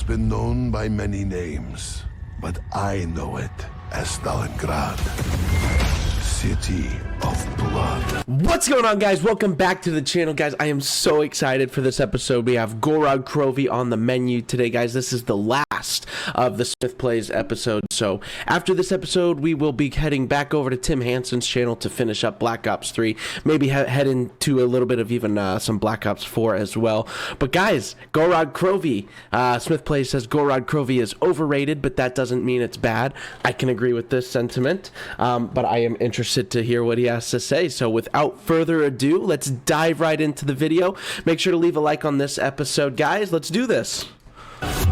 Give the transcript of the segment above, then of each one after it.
been known by many names, but I know it as Stalingrad, City of Blood. What's going on, guys? Welcome back to the channel, guys. I am so excited for this episode. We have Gorod Krovi on the menu today, guys. This is the last of the Smith Plays episode. So after this episode, we will be heading back over to Tim Hansen's channel to finish up Black Ops 3. Maybe head into a little bit of even some Black Ops 4 as well. But guys, Gorod Krovi, Smith Plays says Gorod Krovi is overrated, but that doesn't mean it's bad. I can agree with this sentiment, but I am interested to hear what he has to say. So without further ado, let's dive right into the video. Make sure to leave a like on this episode, guys. Let's do this.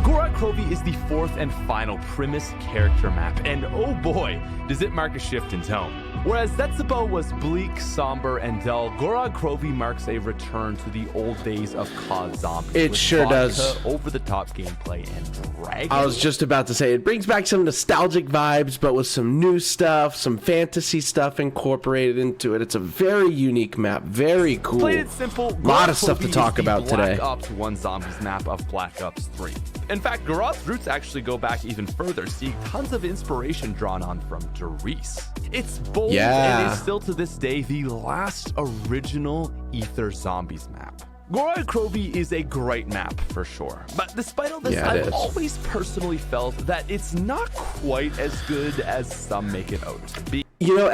Gorod Krovi is the fourth and final premise character map, and oh boy, does it mark a shift in tone. Whereas Zetsubo was bleak, somber, and dull, Gorod Krovi marks a return to the old days of COD Zombies. It sure does. Over-the-top gameplay and dragons. I was just about to say, it brings back some nostalgic vibes, but with some new stuff, some fantasy stuff incorporated into it. It's a very unique map, very cool. Played it simple. A lot of stuff to talk about today. Black Ops 1 Zombies map of Black Ops 3. In fact, Gorod's roots actually go back even further, seeing tons of inspiration drawn on from Derice. It's bold and is still to this day the last original Ether Zombies map. Gorod Krovi is a great map for sure, but despite all this, I've always personally felt that it's not quite as good as some make it out to be. You know,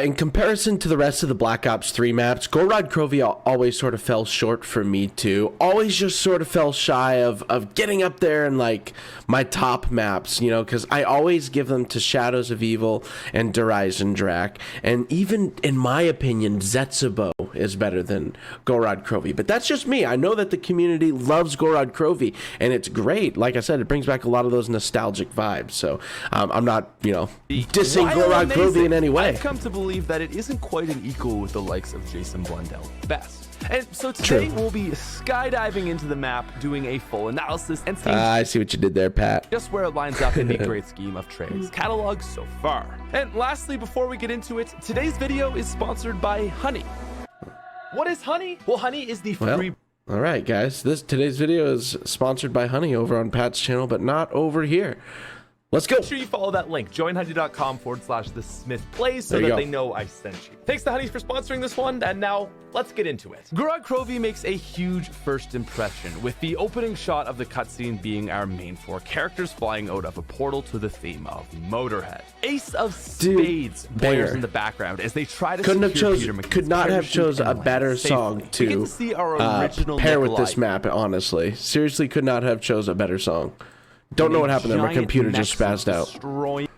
in comparison to the rest of the Black Ops 3 maps, Gorod Krovi always sort of fell short for me too. Always just sort of fell shy of getting up there in like my top maps, you know, because I always give them to Shadows of Evil and Drak. And even in my opinion, Zetsubo is better than Gorod Krovi. But that's just me. I know that the community loves Gorod Krovi, and it's great. Like I said, it brings back a lot of those nostalgic vibes. So I'm not, you know, dissing Gorod Krovi in any way. I've come to believe that it isn't quite an equal with the likes of Jason Blundell best. And so today we'll be skydiving into the map, doing a full analysis and seeing I see what you did there, Pat. just where it lines up in the great scheme of Trey's catalog so far. And lastly, before we get into it, today's video is sponsored by Honey. What is Honey? Well, Honey is the free... All right, guys, today's video is sponsored by Honey over on Pat's channel, but not over here. Let's go. Make sure you follow that link, joinhoney.com/thesmithplays, so that they know I sent you. Thanks to Honey for sponsoring this one, and now let's get into it. Gorod Krovi makes a huge first impression, with the opening shot of the cutscene being our main four characters flying out of a portal to the theme of Motorhead. Ace of Spades blares in the background as they try to could not have chose a better song to see our original pair with this map, honestly. Seriously, could not have chose a better song. Don't know what happened there. My computer just spazzed out. Destroying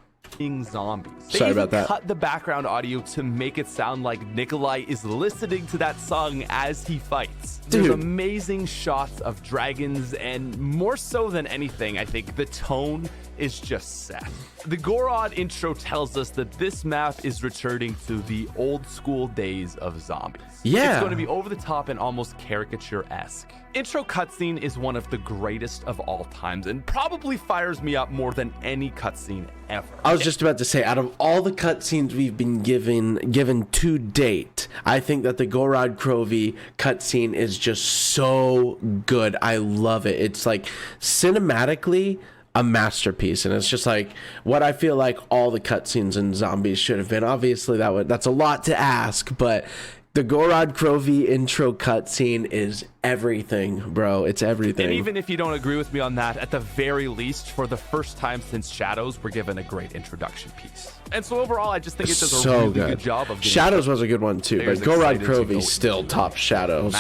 zombies. Sorry about that. Cut the background audio to make it sound like Nikolai is listening to that song as he fights. There's amazing shots of dragons, and more so than anything, I think the tone is just set. The Gorod intro tells us that this map is returning to the old school days of zombies. Yeah. It's going to be over the top and almost caricature-esque. Intro cutscene is one of the greatest of all times and probably fires me up more than any cutscene ever. I was just about to say, out of all the cutscenes we've been given to date, I think that the Gorod Krovi cutscene is just so good. I love it. It's like cinematically a masterpiece, and it's just like what I feel like all the cutscenes in Zombies should have been. Obviously, that's a lot to ask, but the Gorod Krovi intro cutscene is everything, bro. It's everything. And even if you don't agree with me on that, at the very least, for the first time since Shadows, we're given a great introduction piece. And so overall, I just think it does a really good job of Shadows was a good one too, but Gorod Krovi still top Shadows.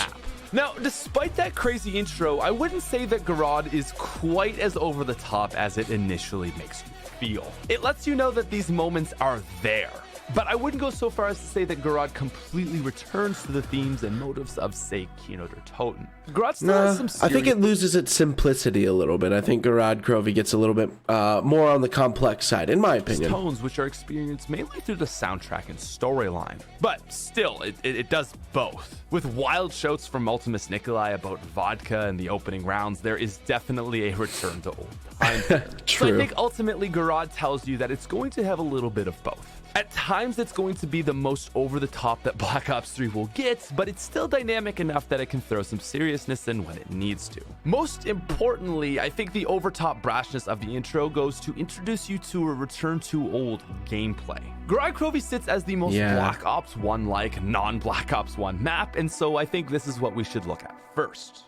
Now, despite that crazy intro, I wouldn't say that Gorod is quite as over the top as it initially makes you feel. It lets you know that these moments are there. But I wouldn't go so far as to say that Gorod completely returns to the themes and motives of, say, Keynote or Toten. Gorod still has some serious... I think it loses its simplicity a little bit. I think Gorod Krovi gets a little bit more on the complex side, in my opinion. Tones which are experienced mainly through the soundtrack and storyline. But still, it does both. With wild shouts from Ultimus Nikolai about vodka in the opening rounds, there is definitely a return to old times. True. So I think ultimately Gorod tells you that it's going to have a little bit of both. At times, it's going to be the most over-the-top that Black Ops 3 will get, but it's still dynamic enough that it can throw some seriousness in when it needs to. Most importantly, I think the over-top brashness of the intro goes to introduce you to a return to old gameplay. Gorod Krovi sits as the most Black Ops 1-like, non-Black Ops 1 map, and so I think this is what we should look at first.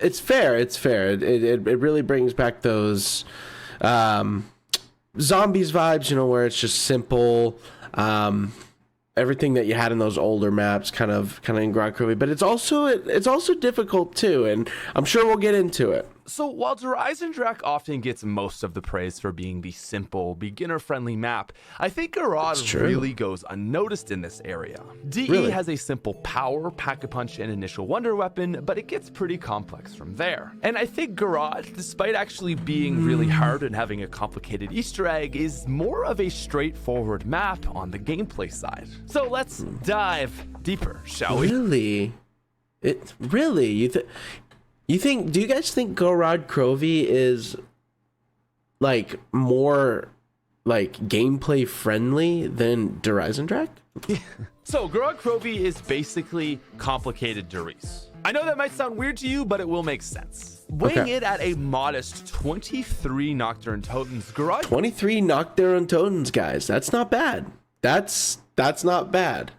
It's fair. It really brings back those zombies vibes, you know, where it's just simple. Everything that you had in those older maps, kind of in Gorod Krovi, but it's also difficult too, and I'm sure we'll get into it. So while Drak often gets most of the praise for being the simple, beginner-friendly map, I think Gorod really goes unnoticed in this area. DE has a simple power, pack-a-punch, and initial wonder weapon, but it gets pretty complex from there. And I think Gorod, despite actually being really hard and having a complicated Easter egg, is more of a straightforward map on the gameplay side. So let's dive deeper, shall we? Really? Do you guys think Gorod Krovi is like more like gameplay friendly than Drak? So Gorod Krovi is basically complicated Darius. I know that might sound weird to you, but it will make sense. Weighing it at a modest 23 Nocturne Totens, Gorod... 23 Nocturne Totens, guys. That's not bad. That's not bad.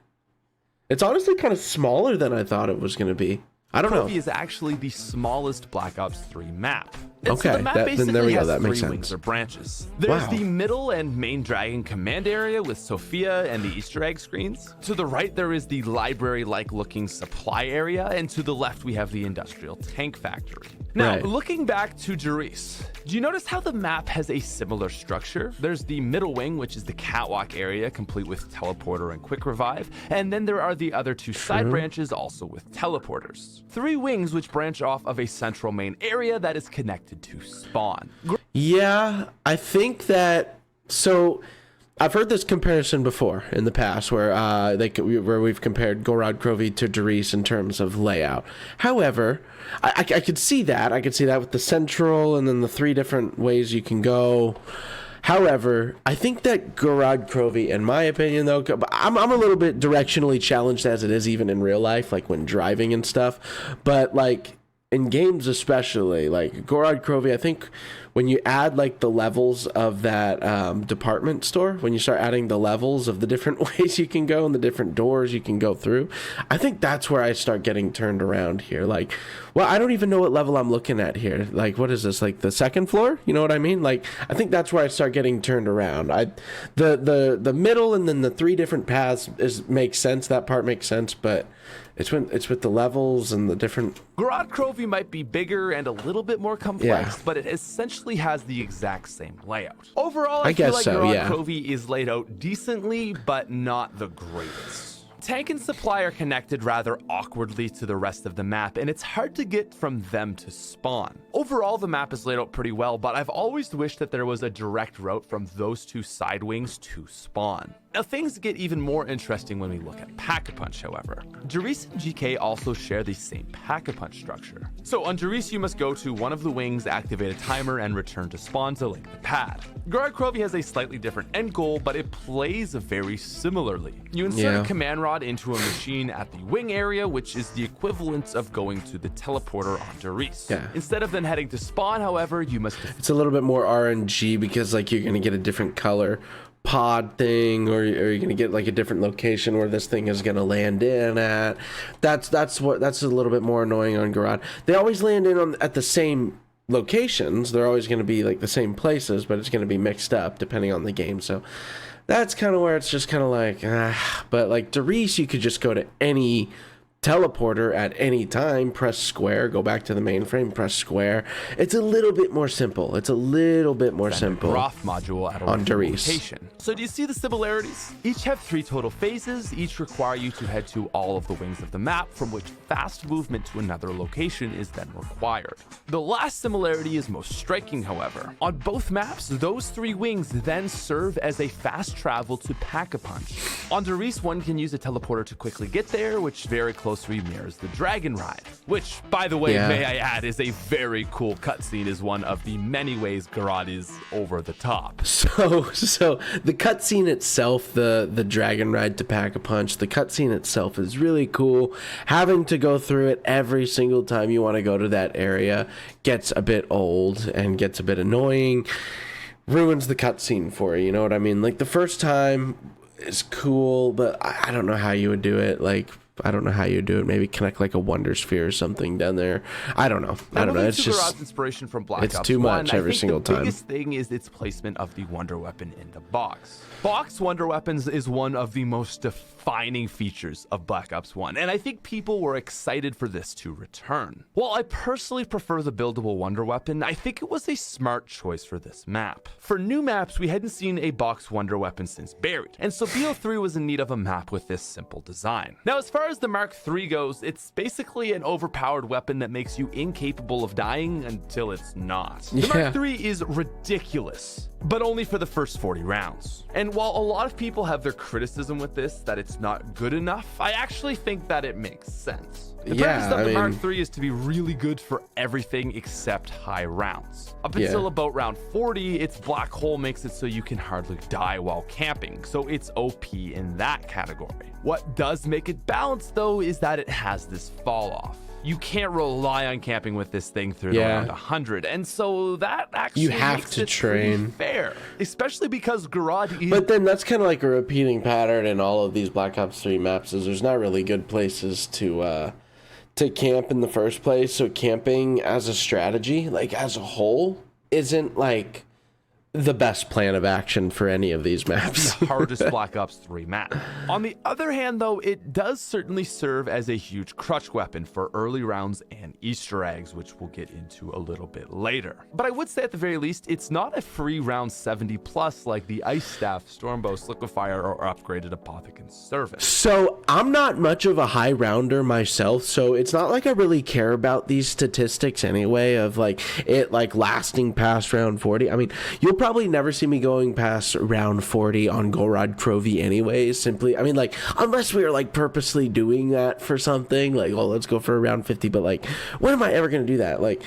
It's honestly kind of smaller than I thought it was going to be. I don't know. Krovi is actually the smallest Black Ops 3 map. And so the map basically there we go. has That makes three sense. wings or branches. There's the middle and main dragon command area with Sophia and the Easter egg screens. To the right, there is the library-like looking supply area, and to the left, we have the industrial tank factory. Now, looking back to Darius, do you notice how the map has a similar structure? There's the middle wing, which is the catwalk area, complete with teleporter and quick revive, and then there are the other two side branches, also with teleporters. 3 wings which branch off of a central main area that is connected to spawn. Yeah, I think that... So, I've heard this comparison before in the past where we've compared Gorod Krovi to Darius in terms of layout. However, I could see that. I could see that with the central and then the 3 different ways you can go. However, I think that Gorod Krovi, in my opinion, though, I'm a little bit directionally challenged as it is even in real life, like when driving and stuff. But like in games especially, like Gorod Krovi, I think when you add like the levels of that department store, when you start adding the levels of the different ways you can go and the different doors you can go through, I think that's where I start getting turned around here. Like, well, I don't even know what level I'm looking at here. Like, what is this? Like the 2nd floor? You know what I mean? Like, I think that's where I start getting turned around. The middle and then the 3 different paths makes sense. That part makes sense, but it's with the levels and the different... Gorod Krovi might be bigger and a little bit more complex, but it essentially has the exact same layout. Overall, I feel like Gorod Krovi is laid out decently, but not the greatest. Tank and supply are connected rather awkwardly to the rest of the map, and it's hard to get from them to spawn. Overall, the map is laid out pretty well, but I've always wished that there was a direct route from those 2 side wings to spawn. Now, things get even more interesting when we look at Pack-a-Punch, however. Darius and GK also share the same Pack-a-Punch structure. So on Darius, you must go to one of the wings, activate a timer, and return to spawn to link the pad. Gorod Krovi has a slightly different end goal, but it plays very similarly. You insert a command rod into a machine at the wing area, which is the equivalent of going to the teleporter on Darius. Instead of then heading to spawn, however, you must... It's a little bit more RNG because like you're going to get a different color pod thing, or you're gonna get like a different location where this thing is gonna land in at. That's a little bit more annoying on Gorod. They always land in at the same locations. They're always gonna be like the same places, but it's gonna be mixed up depending on the game. So that's kind of where it's just kind of like, but like Darius, you could just go to any teleporter at any time, press square, go back to the mainframe, press square. It's a little bit more simple. It's a little bit more simple Groth module at a on Darius. location. So do you see the similarities? Each have 3 total phases. Each require you to head to all of the wings of the map, from which fast movement to another location is then required. The last similarity is most striking, however. On both maps, those 3 wings then serve as a fast travel to Pack-a-Punch. On Darius, one can use a teleporter to quickly get there, which very close closely mirrors the Dragon Ride, which, by the way, may I add, is a very cool cutscene, is one of the many ways Gorod is over the top. So the cutscene itself, the Dragon Ride to Pack-a-Punch, the cutscene itself is really cool. Having to go through it every single time you want to go to that area gets a bit old and gets a bit annoying. Ruins the cutscene for you know what I mean? Like, the first time is cool, but I don't know how you would do it. Like, I don't know how you do it. Maybe connect like a Wonder Sphere or something down there. I don't know. It's just Gorod's inspiration from Black it's Ops too 1. much every single time. The biggest thing is its placement of the Wonder Weapon in the box. Box Wonder Weapons is one of the most defining features of Black Ops 1, and I think people were excited for this to return. While I personally prefer the buildable Wonder Weapon, I think it was a smart choice for this map. For new maps, we hadn't seen a box Wonder Weapon since Buried, and so BO3 was in need of a map with this simple design. Now, as far as the Mark III goes, it's basically an overpowered weapon that makes you incapable of dying until it's not. The Mark III is ridiculous, but only for the first 40 rounds. And while a lot of people have their criticism with this, that it's not good enough, I actually think that it makes sense. The purpose of the Mark III is to be really good for everything except high rounds. Up until about round 40, its black hole makes it so you can hardly die while camping, so it's OP in that category. What does make it balanced, though, is that it has this fall off. You can't rely on camping with this thing through around 100, and so that actually you have makes to it train fair, especially because Gorod is... But then that's kind of like a repeating pattern in all of these Black Ops 3 maps, is there's not really good places to camp in the first place. So camping as a strategy, like as a whole, isn't like the best plan of action for any of these maps. The hardest Black Ops 3 map. On the other hand, though, it does certainly serve as a huge crutch weapon for early rounds and Easter eggs, which we'll get into a little bit later. But I would say at the very least, it's not a free round 70 plus like the Ice Staff, Stormbow, Liquefier, or upgraded Apothicon Service. So I'm not much of a high rounder myself, so it's not like I really care about these statistics anyway of like it like lasting past round 40. I mean, you'll probably never see me going past round 40 on Gorod Krovi anyway. Simply, I mean, like, unless we are like purposely doing that for something, like, oh, let's go for a round 50, but like, when am I ever going to do that? Like,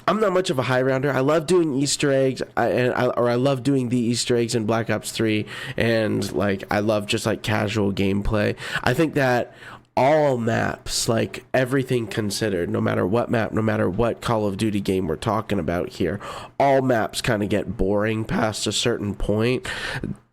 I'm not much of a high rounder. I love doing Easter eggs, I love doing the Easter eggs in Black Ops 3, and like I love just like casual gameplay. I think that all maps, like everything considered, no matter what map, no matter what Call of Duty game we're talking about here, all maps kind of get boring past a certain point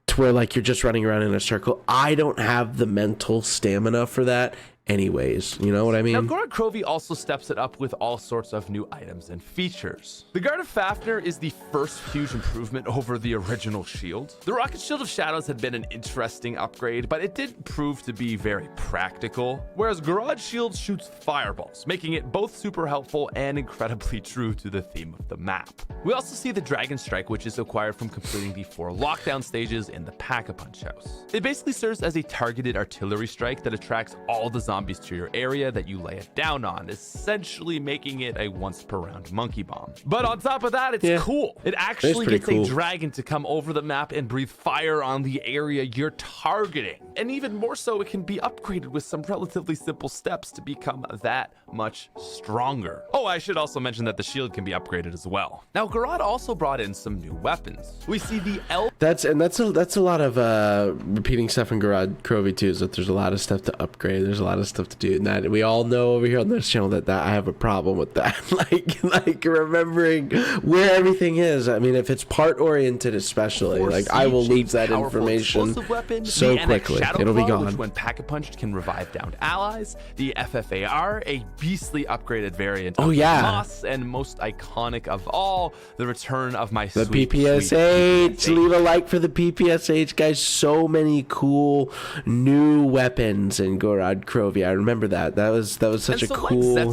to where like you're just running around in a circle. I don't have the mental stamina for that anyways, you know what I mean? Now, Gorod Krovi also steps it up with all sorts of new items and features. The Guard of Fafnir is the first huge improvement over the original shield. The Rocket Shield of Shadows had been an interesting upgrade, but it didn't prove to be very practical, whereas Gorod Shield shoots fireballs, making it both super helpful and incredibly true to the theme of the map. We also see the Dragon Strike, which is acquired from completing the 4 lockdown stages in the Pack-a-Punch house. It basically serves as a targeted artillery strike that attracts all the zombies to your area that you lay it down on, essentially making it a once per round monkey bomb. But on top of that, it's cool. It actually gets a dragon to come over the map and breathe fire on the area you're targeting. And even more so, it can be upgraded with some relatively simple steps to become that much stronger. Oh, I should also mention that the shield can be upgraded as well. Now, Gorod also brought in some new weapons. We see the That's a lot of repeating stuff in Gorod Krovi too, is that there's a lot of stuff to upgrade. There's a lot of stuff to do, and that we all know over here on this channel that I have a problem with that. like remembering where everything is. I mean, if it's part oriented, especially, like I will lose that information so quickly. It'll be gone. Which, when Pack-a-Punched, can revive downed allies. The FFAR, a beastly upgraded variant of the Moss, and most iconic of all, the return of my the PPSH. Leave a like for the PPSH, guys. So many cool new weapons in Gorod Krovi. I remember that. That was such a cool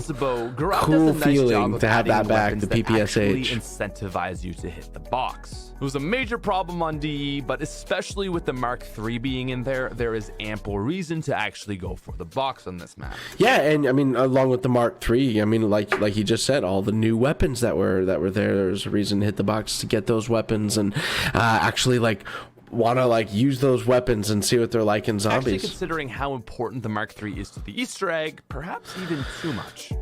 feeling to have that back. The PPSH incentivize you to hit the box. It was a major problem on DE, but especially with the Mark III being in there, there is ample reason to actually go for the box on this map. Yeah, and I mean, along with the Mark III, I mean, like you just said, all the new weapons that were there. There's a reason to hit the box to get those weapons, and actually like want to like use those weapons and see what they're like in Actually, zombies. considering how important the Mark III is to the Easter egg, perhaps even too much.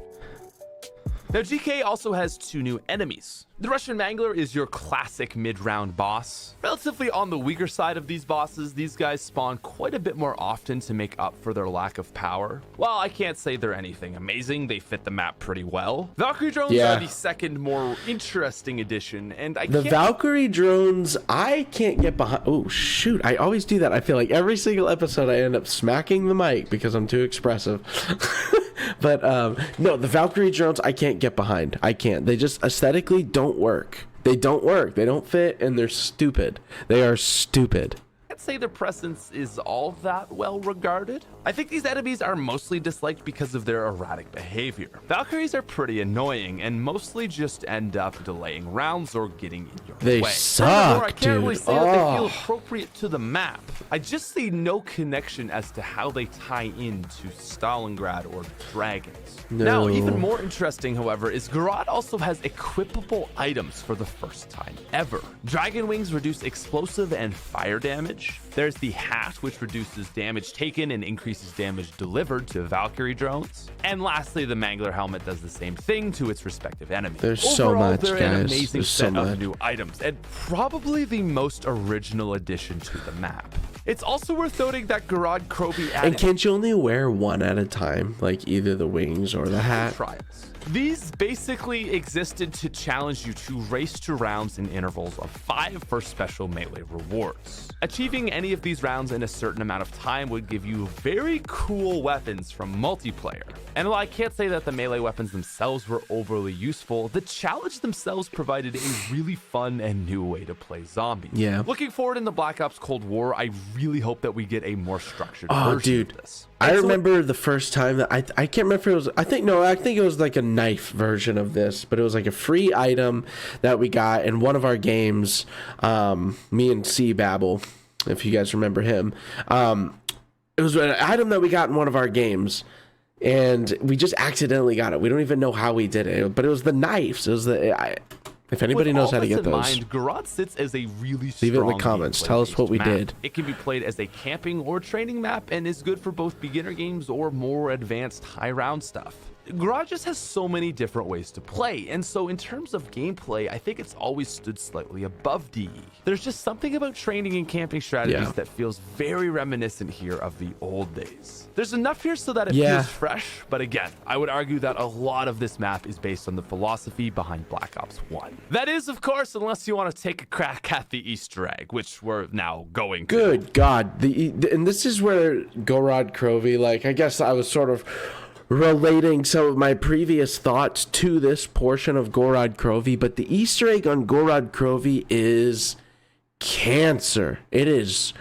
Now, GK also has 2 new enemies. The Russian Mangler is your classic mid-round boss. Relatively on the weaker side of these bosses, these guys spawn quite a bit more often to make up for their lack of power. While I can't say they're anything amazing, they fit the map pretty well. Valkyrie drones are the second more interesting addition, and the Valkyrie drones, I can't get behind. Oh shoot, I always do that. I feel like every single episode I end up smacking the mic because I'm too expressive. But no, the Valkyrie drones I can't get behind. I can't. They just aesthetically don't work. They don't work. They don't fit, and they're stupid. They are stupid. I'd say their presence is all that well regarded. I think these enemies are mostly disliked because of their erratic behavior. Valkyries are pretty annoying and mostly just end up delaying rounds or getting in your way. They suck, I can't really say that they feel appropriate to the map. I just see no connection as to how they tie into Stalingrad or Dragons. Now, even more interesting, however, is Gorod also has equipable items for the first time ever. Dragon wings reduce explosive and fire damage. There's the hat, which reduces damage taken and increases damage delivered to Valkyrie drones. And lastly, the Mangler helmet does the same thing to its respective enemies. There's Overall, so much, they're guys. an amazing There's set so of much new items, and probably the most original addition to the map. It's also worth noting that Gorod Krovi added... And can't you only wear one at a time? Like either the wings or the hat? Trials. These basically existed to challenge you to race to rounds in intervals of 5 for special melee rewards. Achieving any of these rounds in a certain amount of time would give you very cool weapons from multiplayer. And while I can't say that the melee weapons themselves were overly useful, the challenge themselves provided a really fun and new way to play zombies. Yeah. Looking forward in the Black Ops Cold War, I really hope that we get a more structured version of this. I remember the first time that I can't remember if it was, I think it was like a knife version of this, but it was like a free item that we got in one of our games. Me and C Babel, if you guys remember him. It was an item that we got in one of our games, and we just accidentally got it. We don't even know how we did it, but it was the knives. It was if anybody knows how to get those. Mind, Gorod sits as a really strong leave it in the comments. Tell us what we did. It can be played as a camping or training map and is good for both beginner games or more advanced high round stuff. Gorod just has so many different ways to play, and so in terms of gameplay, I think it's always stood slightly above DE. There's just something about training and camping strategies that feels very reminiscent here of the old days. There's enough here so that it feels fresh, but again, I would argue that a lot of this map is based on the philosophy behind Black Ops 1. That is, of course, unless you want to take a crack at the Easter egg, which we're now going to. Good God. And this is where Gorod Krovi, like, I guess I was sort of relating some of my previous thoughts to this portion of Gorod Krovi, but the Easter egg on Gorod Krovi is cancer. It is.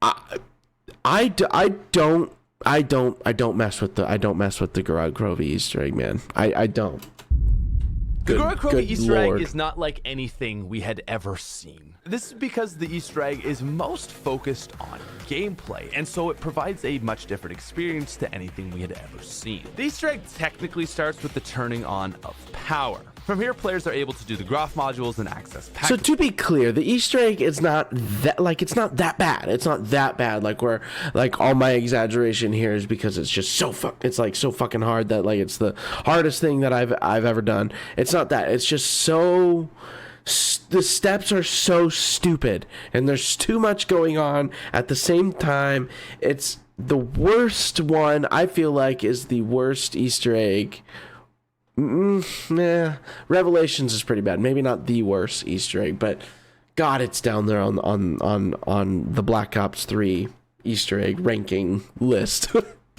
I don't mess with the Gorod Krovi Easter egg, man. I don't. The Gorod Krovi Easter egg is not like anything we had ever seen. This is because the Easter egg is most focused on gameplay, and so it provides a much different experience to anything we had ever seen. The Easter egg technically starts with the turning on of power. From here, players are able to do the Graph modules and access packages. So to be clear, the Easter egg is not that, like, it's not that bad. It's not that bad. Like, where, like, all my exaggeration here is because it's just so fucking hard that, like, it's the hardest thing that I've ever done. It's not that. It's just so, the steps are so stupid, and there's too much going on at the same time. It's the worst one, I feel like, is the worst Easter egg. Revelations is pretty bad. Maybe not the worst Easter egg, but God, it's down there on the Black Ops 3 Easter egg ranking list.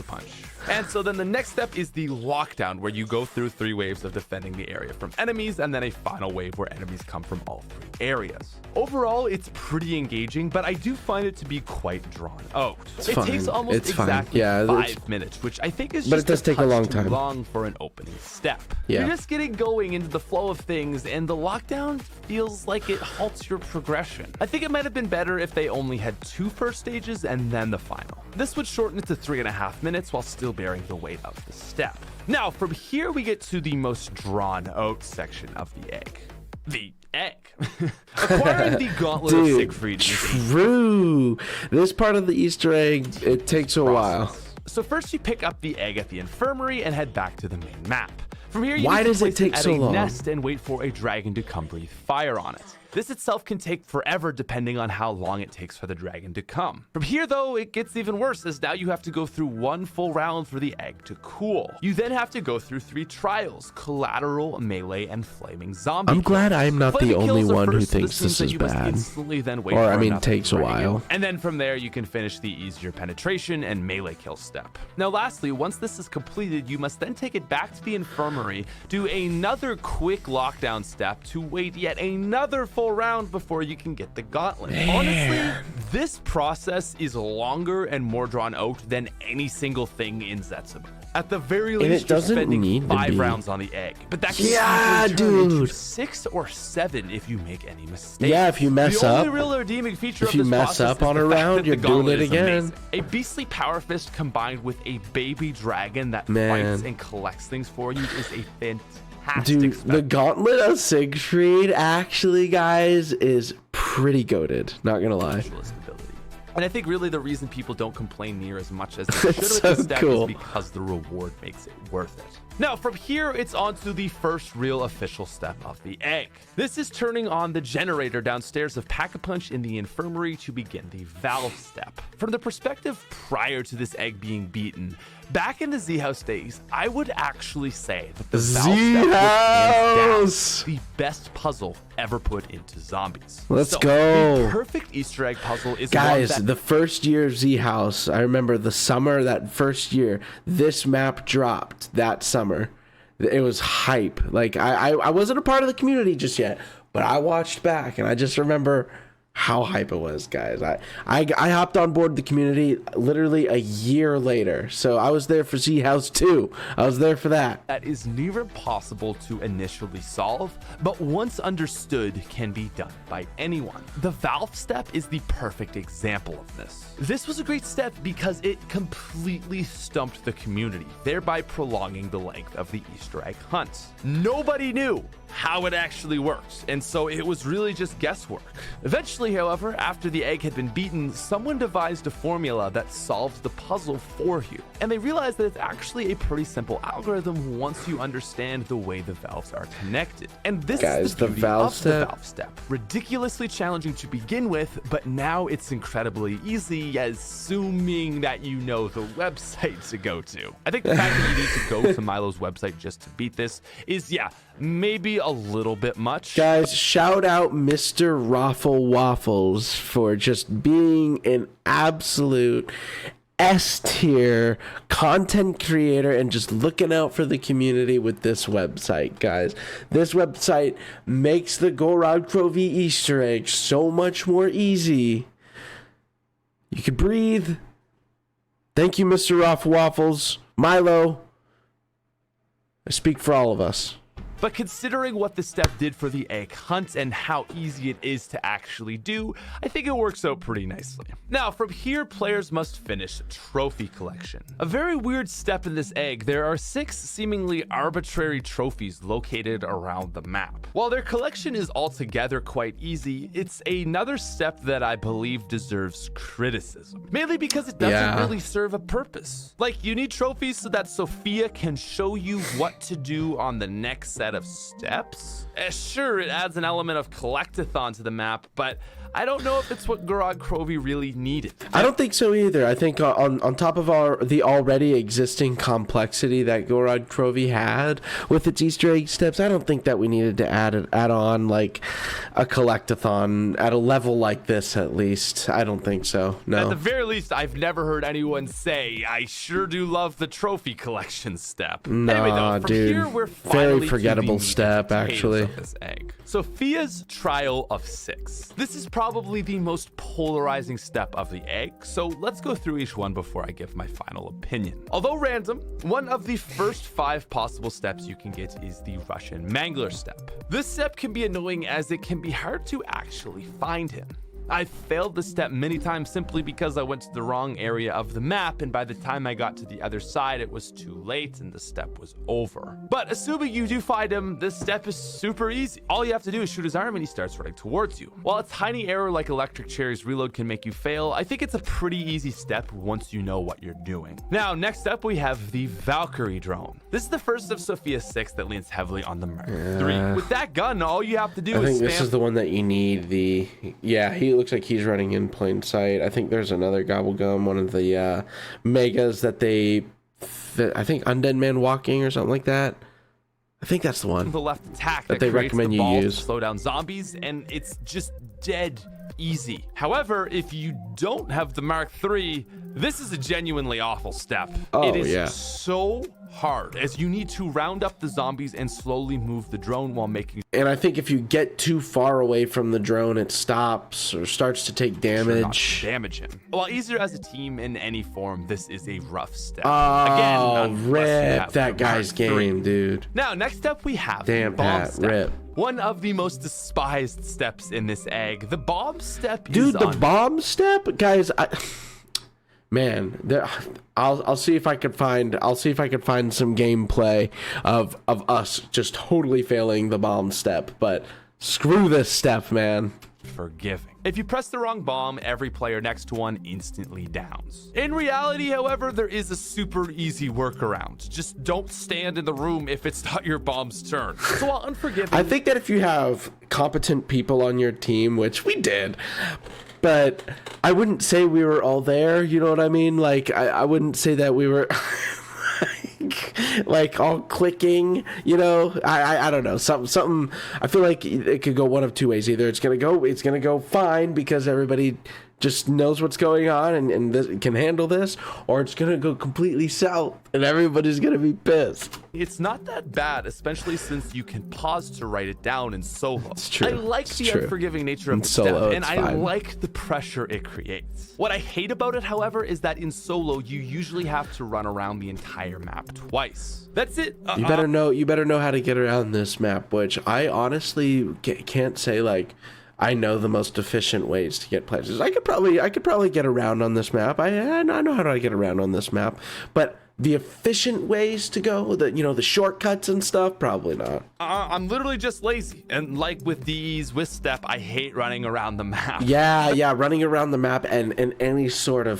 Punch. And so then the next step is the lockdown, where you go through 3 waves of defending the area from enemies, and then a final wave where enemies come from all 3 areas. Overall, it's pretty engaging, but I do find it to be quite drawn out. It takes almost exactly 5 minutes, which I think is just it does take a long time. Too long for an opening step. Yeah. You're just getting going into the flow of things, and the lockdown feels like it halts your progression. I think it might have been better if they only had 2 first stages and then the final. This would shorten it to 3.5 minutes while still bearing the weight of the step. Now, from here we get to the most drawn out section of the egg. The egg. Acquiring the Gauntlet of Siegfried is true. This part of the Easter egg, it takes a while. So first you pick up the egg at the infirmary and head back to the main map. From here, you Why need to does it place take at so a long? nest and wait for a dragon to come breathe fire on it. This itself can take forever depending on how long it takes for the dragon to come. From here though, it gets even worse as now you have to go through one full round for the egg to cool. You then have to go through 3 trials: collateral, melee, and flaming zombie. I'm glad I'm not the Flaming only kills are one who first, so thinks this this means that is you must bad. instantly then wait Or, for I mean, another takes a dragon. while. And then from there, you can finish the easier penetration and melee kill step. Now lastly, once this is completed, you must then take it back to the infirmary, do another quick lockdown step to wait yet another full round before you can get the gauntlet. Honestly, this process is longer and more drawn out than any single thing in Zetsubo. At the very And least, it you're doesn't spending need to 5 be. rounds on the egg, but that can Yeah, easily turn into dude. 6 or 7 if you make any mistakes. Yeah, if you mess The up. only real redeeming feature If of you this mess process up is on the a fact round, that you're the doing gauntlet it is again. amazing. A beastly power fist combined with a baby dragon that Man. fights and collects things for you is a fantastic Dude, the spectacle. Gauntlet of Siegfried actually, guys, is pretty goated. Not gonna lie. Ability. And I think really the reason people don't complain near as much as they should with so this step cool. is because the reward makes it worth it. Now from here, it's on to the first real official step of the egg. This is turning on the generator downstairs of Pack-a-Punch in the infirmary to begin the valve step. From the perspective prior to this egg being beaten, back in the Z-House days, I would actually say that the valve step was hands down the best puzzle ever put into zombies. Let's So, go. The perfect Easter egg puzzle is Guys, one that the first year of Z House, I remember the summer, that first year, this map dropped that summer. It was hype. Like, I wasn't a part of the community just yet, but I watched back and I just remember how hype it was, guys. I hopped on board the community literally a year later. So I was there for Z House 2. I was there for that. that is near impossible to initially solve, but once understood can be done by anyone. The valve step is the perfect example of this. This was a great step because it completely stumped the community, thereby prolonging the length of the Easter egg hunt. Nobody knew how it actually worked, and so it was really just guesswork. Eventually, however, after the egg had been beaten, someone devised a formula that solved the puzzle for you, and they realized that it's actually a pretty simple algorithm once you understand the way the valves are connected. And this Guys, is the beauty valve of step. the valve step. Ridiculously challenging to begin with, but now it's incredibly easy, assuming that you know the website to go to. I think the fact that you need to go to Milo's website just to beat this is, yeah, maybe a little bit much. Guys, shout out Mr. Raffle Waffles for just being an absolute S-tier content creator and just looking out for the community with this website, guys. This website makes the Gorod Krovi Easter egg so much more easy. You can breathe. Thank you, Mr. Raffle Waffles. Milo, I speak for all of us. But considering what the step did for the egg hunt and how easy it is to actually do, I think it works out pretty nicely. Now, from here, players must finish trophy collection. A very weird step in this egg, there are 6 seemingly arbitrary trophies located around the map. While their collection is altogether quite easy, it's another step that I believe deserves criticism. Mainly because it doesn't really serve a purpose. Like, you need trophies so that Sophia can show you what to do on the next set of steps. Sure, it adds an element of collectathon to the map, but I don't know if it's what Gorod Krovi really needed. I don't think so either. I think on top of the already existing complexity that Gorod Krovi had with its Easter egg steps, I don't think that we needed to add on like a collectathon at a level like this, at least. I don't think so. No. At the very least, I've never heard anyone say, I sure do love the trophy collection step. Anyway, though, from dude. here, we're Very finally forgettable to the meat step, and potatoes actually. of this egg. Sophia's Trial of 6. This is probably the most polarizing step of the egg, so let's go through each one before I give my final opinion. Although random, one of the first 5 possible steps you can get is the Russian Mangler step. This step can be annoying as it can be hard to actually find him. I failed this step many times simply because I went to the wrong area of the map, and by the time I got to the other side, it was too late and the step was over. But assuming you do find him, this step is super easy. All you have to do is shoot his arm and he starts running towards you. While a tiny error like Electric Cherry's reload can make you fail, I think it's a pretty easy step once you know what you're doing. Now, next up we have the Valkyrie drone. This is the first of Sophia 6 that leans heavily on the Mark III. With that gun, all you have to do is I think this is the one that you need. He looks like he's running in plain sight. I think there's another Gobblegum, one of the megas that I think Undead Man Walking or something like that. I think that's the one. The left attack that they recommend you use. To slow down zombies, and it's just dead easy. However, if you don't have the Mark III, this is a genuinely awful step. It is so hard, as you need to round up the zombies and slowly move the drone while making. And I think if you get too far away from the drone, it stops or starts to take damage. Damage him. While easier as a team in any form, this is a rough step. Again, rip that guy's game, dude. Now, next up we have Damn, the bomb Pat, step. rip. One of the most despised steps in this egg. The bomb step is dude, the bomb step, guys. Man, I'll see if I could find some gameplay of us just totally failing the bomb step, but screw this step, man. Forgiving. If you press the wrong bomb, every player next to one instantly downs. In reality, however, there is a super easy workaround. Just don't stand in the room if it's not your bomb's turn. So while unforgiving, I think that if you have competent people on your team, which we did, but I wouldn't say we were all there, you know what I mean? Like, I wouldn't say that we were like all clicking, you know. I don't know, something. I feel like it could go one of two ways. Either it's gonna go fine because everybody just knows what's going on and this, can handle this, or it's gonna go completely south and everybody's gonna be pissed. It's not that bad, especially since you can pause to write it down in solo. It's true. I like the unforgiving nature of the solo, step, and I fine. like the pressure it creates. What I hate about it, however, is that in solo, you usually have to run around the entire map twice. That's it. You better know how to get around this map, which I honestly can't say like I know the most efficient ways to get places. I could probably get around on this map. I know how to get around on this map, but the efficient ways to go, the shortcuts and stuff, probably not. I'm literally just lazy, and like with these with step, I hate running around the map. Yeah, running around the map and any sort of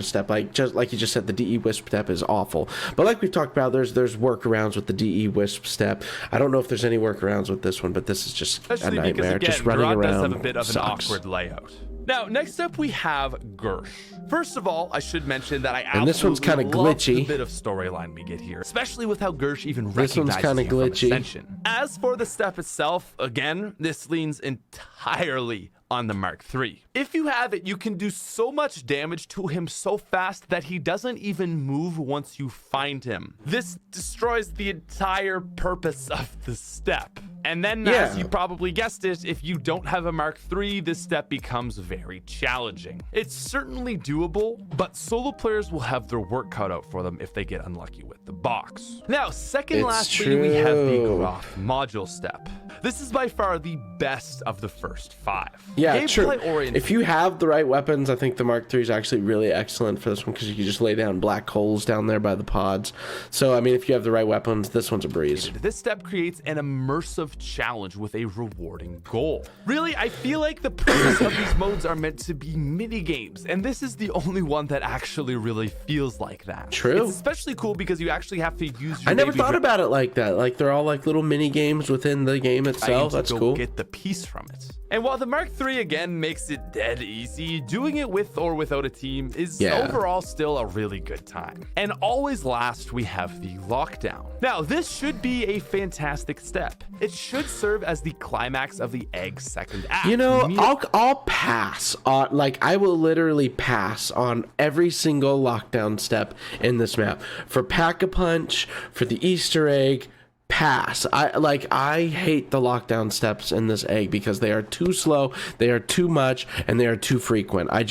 step, like you just said, the DE Wisp step is awful. But like we've talked about, there's workarounds with the DE Wisp step. I don't know if there's any workarounds with this one, but this is just especially a nightmare. Because, again, just running Gorod around does have a bit of sucks. an awkward layout. Now, next up we have Gersh. First of all, I should mention that I and this one's kind of glitchy. The bit of storyline we get here, especially with how Gersh even this recognizes one's kind of him from glitchy. Ascension. As for the step itself, again, this leans entirely on the Mark III. If you have it, you can do so much damage to him so fast that he doesn't even move once you find him. This destroys the entire purpose of the step. And then, as you probably guessed it, if you don't have a Mark III, this step becomes very challenging. It's certainly doable, but solo players will have their work cut out for them if they get unlucky with the box. Now, lastly, we have the Groth module step. This is by far the best of the first 5. Yeah, true. Oriented. If you have the right weapons, I think the Mark III is actually really excellent for this one because you can just lay down black holes down there by the pods. So, I mean, if you have the right weapons, this one's a breeze. This step creates an immersive challenge with a rewarding goal. Really, I feel like the purpose of these modes are meant to be mini games, and this is the only one that actually really feels like that. True. It's especially cool because you actually have to use your I never thought about it like that. Like they're all like little mini games within the game itself. That's cool. Get the piece from it. And while the Mark III again makes it dead easy, doing it with or without a team is overall still a really good time. And always last, we have the lockdown. Now, this should be a fantastic step. It should serve as the climax of the egg's second act. You know, I'll pass on, like I will literally pass on every single lockdown step in this map. For Pack-a-Punch, for the Easter egg, pass. I hate the lockdown steps in this egg because they are too slow, they are too much, and they are too frequent. I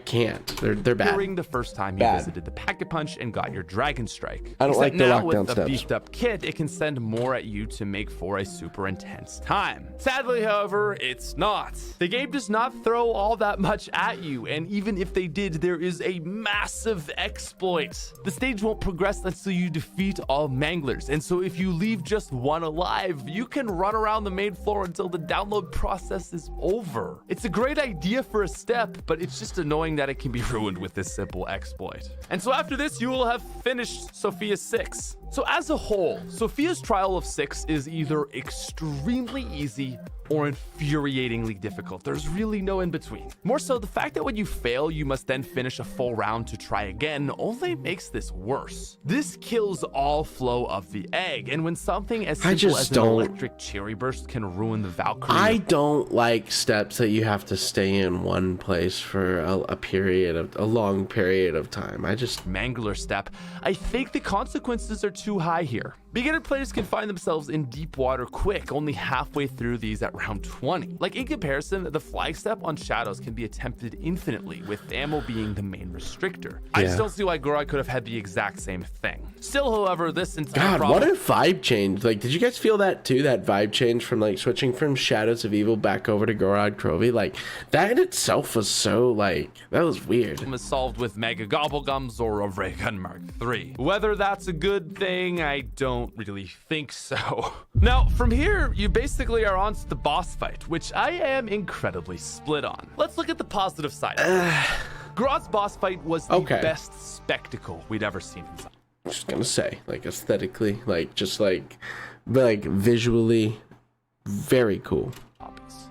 can't. They're bad. During the first time you visited the Pack-a-Punch and got your Dragon Strike. I don't like the now lockdown with a steps. beefed up kit, it can send more at you to make for a super intense time. Sadly, however, it's not. The game does not throw all that much at you, and even if they did, there is a massive exploit. The stage won't progress until you defeat all manglers, and so if you leave just one alive, you can run around the main floor until the download process is over. It's a great idea for a step, but it's just annoying that it can be ruined with this simple exploit. And so after this, you will have finished Sophia 6. So as a whole, Sophia's Trial of 6 is either extremely easy or infuriatingly difficult. There's really no in between. More so, the fact that when you fail, you must then finish a full round to try again only makes this worse. This kills all flow of the egg, and when something as simple as an electric cherry burst can ruin the Valkyrie... I don't like steps that you have to stay in one place for a long period of time. Mangler step. I think the consequences are too high here. Beginner players can find themselves in deep water quick, only halfway through these at round 20. Like in comparison, the flag step on Shadows can be attempted infinitely, with ammo being the main restrictor. I just don't see why Gorod could have had the exact same thing. Still, however, this entire what a vibe change. Like, did you guys feel that too? That vibe change from like switching from Shadows of Evil back over to Gorod Krovi? Like, that in itself was so like, that was weird. Was solved with Mega Gobblegums or a Ray Gun Mark III. Whether that's a good thing, I don't really think so. Now, from here, you basically are on to the boss fight, which I am incredibly split on. Let's look at the positive side. Gorod's boss fight was the best spectacle we'd ever seen inside. I'm just gonna say, like, aesthetically, like, just like visually, very cool.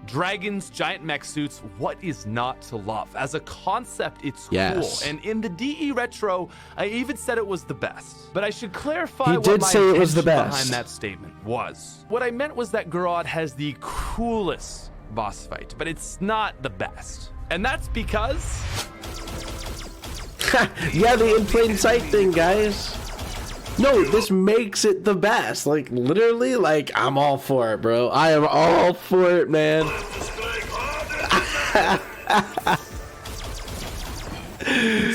Dragons, giant mech suits, what is not to love? As a concept, it's cool. And in the DE Retro, I even said it was the best. But I should clarify what my intention behind that statement was. What I meant was that Gorod has the coolest boss fight, but it's not the best. And that's because... yeah, the in plain sight thing, guys. No, this makes it the best. Like, literally, like, I'm all for it, bro. I am all for it, man.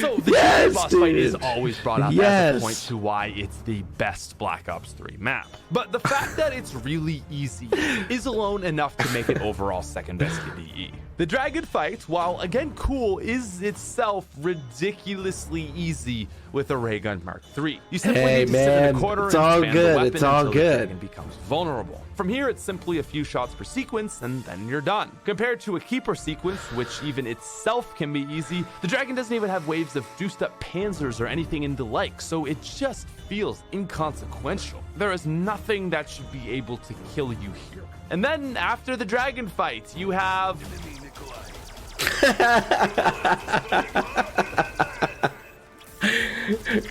So the boss fight is always brought up as a point to why it's the best Black Ops 3 map. But the fact that it's really easy is alone enough to make it overall second best in DE. The dragon fight, while again cool, is itself ridiculously easy with a Ray Gun Mark III. You simply need to sit in a corner and spam the weapon until the dragon becomes vulnerable. From here, it's simply a few shots per sequence, and then you're done. Compared to a keeper sequence, which even itself can be easy, the dragon doesn't even have waves of juiced up panzers or anything in the like, so it just feels inconsequential. There is nothing that should be able to kill you here. And then after the dragon fight, you have...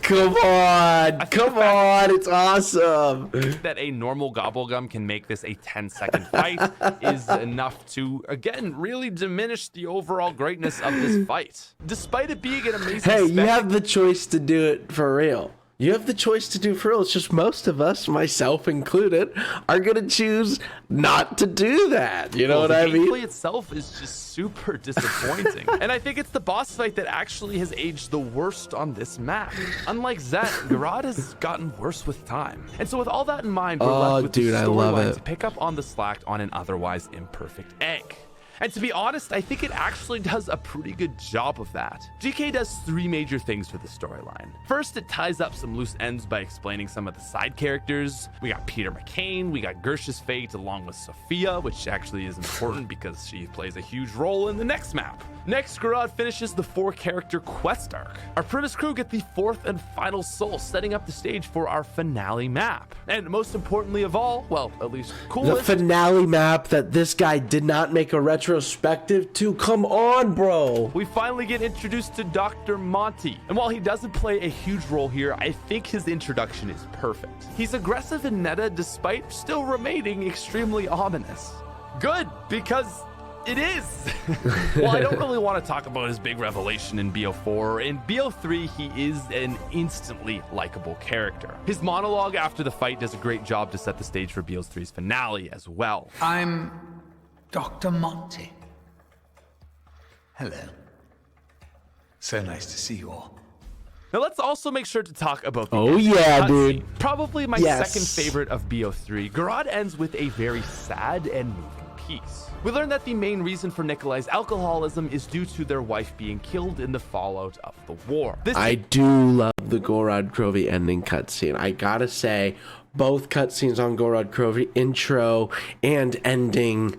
Come on, it's awesome. That a normal Gobblegum can make this a 10-second fight is enough to, again, really diminish the overall greatness of this fight. Despite it being an amazing you have the choice to do it for real. You have the choice to do for real. It's just most of us, myself included, are going to choose not to do that. You know what I mean? The gameplay itself is just super disappointing. And I think it's the boss fight that actually has aged the worst on this map. Unlike Zet, Gorod has gotten worse with time. And so with all that in mind, we're left with the storyline to pick up on the slack on an otherwise imperfect egg. And to be honest, I think it actually does a pretty good job of that. GK does three major things for the storyline. First, it ties up some loose ends by explaining some of the side characters. We got Peter McCain, we got Gersh's fate along with Sophia, which actually is important because she plays a huge role in the next map. Next, Gorod finishes the 4-character quest arc. Our Primus crew get the 4th and final soul, setting up the stage for our finale map. And most importantly of all, well, at least coolest, the finale map that this guy did not make a retrospective to. Come on, bro. We finally get introduced to Dr. Monty. And while he doesn't play a huge role here, I think his introduction is perfect. He's aggressive and meta despite still remaining extremely ominous. Good, because It is. Well, I don't really want to talk about his big revelation in BO4. In BO3, he is an instantly likable character. His monologue after the fight does a great job to set the stage for BO3's finale as well. I'm Dr. Monty. Hello. So nice to see you all. Now let's also make sure to talk about the dude. Probably my Yes. second favorite of BO3. Gorod ends with a very sad and moving piece. We learn that the main reason for Nikolai's alcoholism is due to their wife being killed in the fallout of the war. I do love the Gorod Krovi ending cutscene. I gotta say, both cutscenes on Gorod Krovi, intro and ending,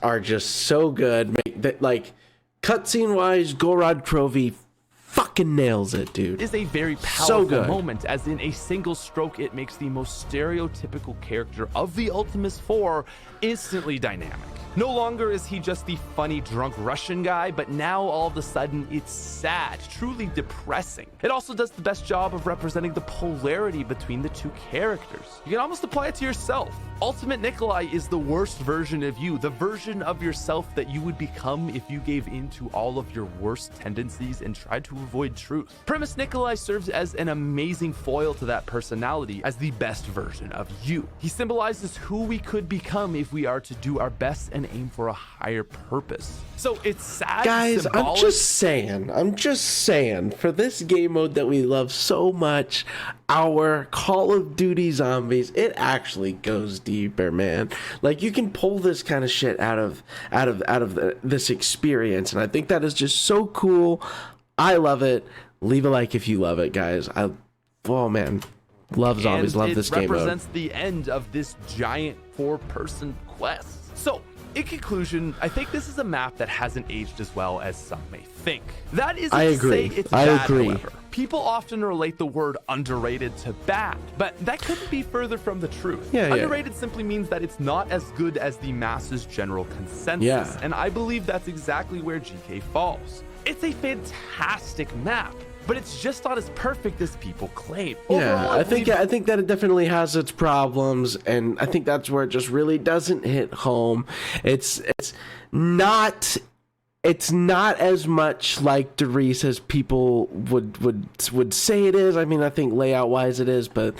are just so good. Like, cutscene wise, Gorod Krovi fucking nails it, dude. Is a very powerful good. moment, as in a single stroke it makes the most stereotypical character of the Ultimus 4 instantly dynamic. No longer is he just the funny drunk Russian guy, but now all of a sudden it's sad, truly depressing. It also does the best job of representing the polarity between the two characters. You can almost apply it to yourself. Ultimate Nikolai is the worst version of you, the version of yourself that you would become if you gave in to all of your worst tendencies and tried to avoid truth. Primus Nikolai serves as an amazing foil to that personality as the best version of you. He symbolizes who we could become if we are to do our best and aim for a higher purpose. So it's sad, guys, symbolic. I'm just saying, for this game mode that we love so much, our Call of Duty Zombies, it actually goes deeper, man. Like, you can pull this kind of shit out of this experience, and I think that is just so cool. I love it. Leave a like if you love it, guys. Oh man, love zombies. And Love this game mode. It represents the end of this giant 4-person quest. So, in conclusion, I think this is a map that hasn't aged as well as some may think. That isn't I agree. to say it's I bad, agree. however. People often relate the word underrated to bad, but that couldn't be further from the truth. Yeah. Underrated simply means that it's not as good as the masses' general consensus, Yeah. and I believe that's exactly where GK falls. It's a fantastic map, but it's just not as perfect as people claim. Yeah, Overall, I think that it definitely has its problems, and I think that's where it just really doesn't hit home. It's not as much like Doris as people would say it is. I mean, I think layout wise it is, but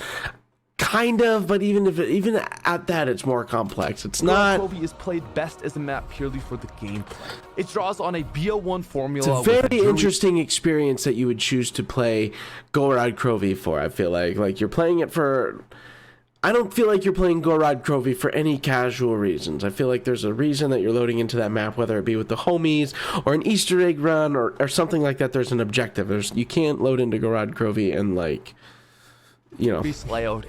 kind of. But even at that, it's more complex. It's not. Gorod Krovi is played best as a map purely for the gameplay. It draws on a BO1 formula. It's a very interesting experience that you would choose to play Gorod Krovi for. I feel like you're playing it for. I don't feel like you're playing Gorod Krovi for any casual reasons. I feel like there's a reason that you're loading into that map, whether it be with the homies or an Easter egg run or something like that. There's an objective. You can't load into Gorod Krovi and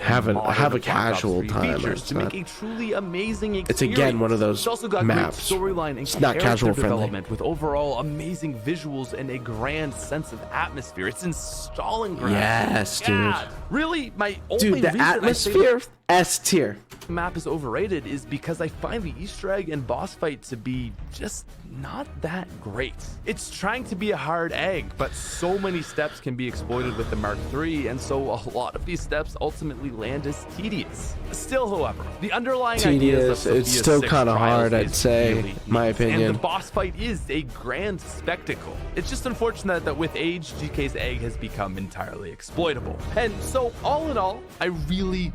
have a casual time. To make a truly amazing experience. It's again one of those It's also got maps. great storyline and It's not character casual friendly. development with overall amazing visuals and a grand sense of atmosphere. It's in Stalingrad. Yes, dude. God, really, my only Dude, the reason I say atmosphere, S tier. the map is overrated is because I find the Easter egg and boss fight to be just not that great. It's trying to be a hard egg, but so many steps can be exploited with the Mark III, and so a lot of these steps ultimately land as tedious. Still, however, the underlying ideas of It's Sophia's still 6 kind of trials hard, I'd is say, really my neat, opinion. And the boss fight is a grand spectacle. It's just unfortunate that with age, GK's egg has become entirely exploitable. And so, all in all, I really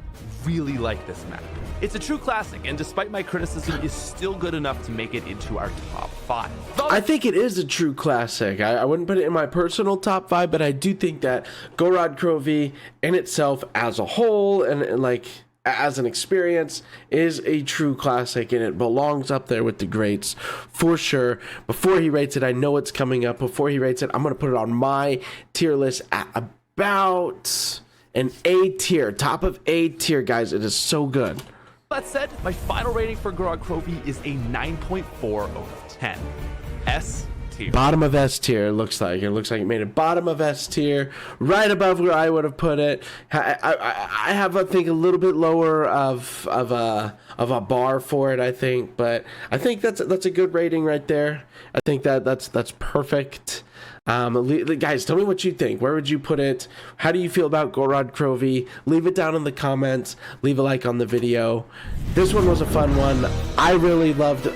like this map. It's a true classic, and despite my criticism, is still good enough to make it into our top 5. I think it is a true classic. I wouldn't put it in my personal top 5, but I do think that Gorod Krovi in itself as a whole and like as an experience is a true classic, and it belongs up there with the greats for sure. Before he rates it, I know it's coming up. Before he rates it, I'm going to put it on my tier list at about an A tier, top of A tier, guys. It is so good. That said, my final rating for Gorod Krovi is a 9.4 out of 10. S tier. Bottom of S tier, it looks like. It looks like it made it bottom of S tier, right above where I would have put it. I have, I think, a little bit lower of a bar for it, I think, but I think that's a good rating right there. I think that's perfect. Guys, tell me what you think. Where would you put it? How do you feel about Gorod Krovi? Leave it down in the comments. Leave a like on the video. This one was a fun one. I really loved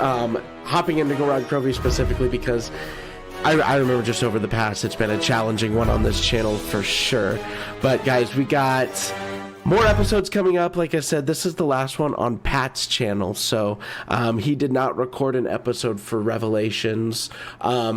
hopping into Gorod Krovi specifically because I remember just over the past, it's been a challenging one on this channel for sure. But guys, we got more episodes coming up. Like I said, this is the last one on Pat's channel, so he did not record an episode for Revelations,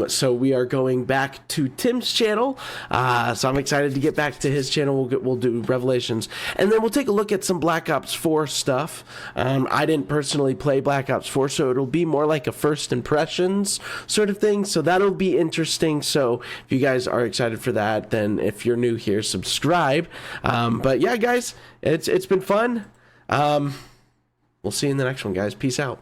so we are going back to Tim's channel, so I'm excited to get back to his channel. We'll do Revelations, and then we'll take a look at some Black Ops 4 stuff. I didn't personally play Black Ops 4, so it'll be more like a first impressions sort of thing, so that'll be interesting. So if you guys are excited for that, then if you're new here, subscribe. But yeah, guys, it's been fun. We'll see you in the next one, guys. Peace out.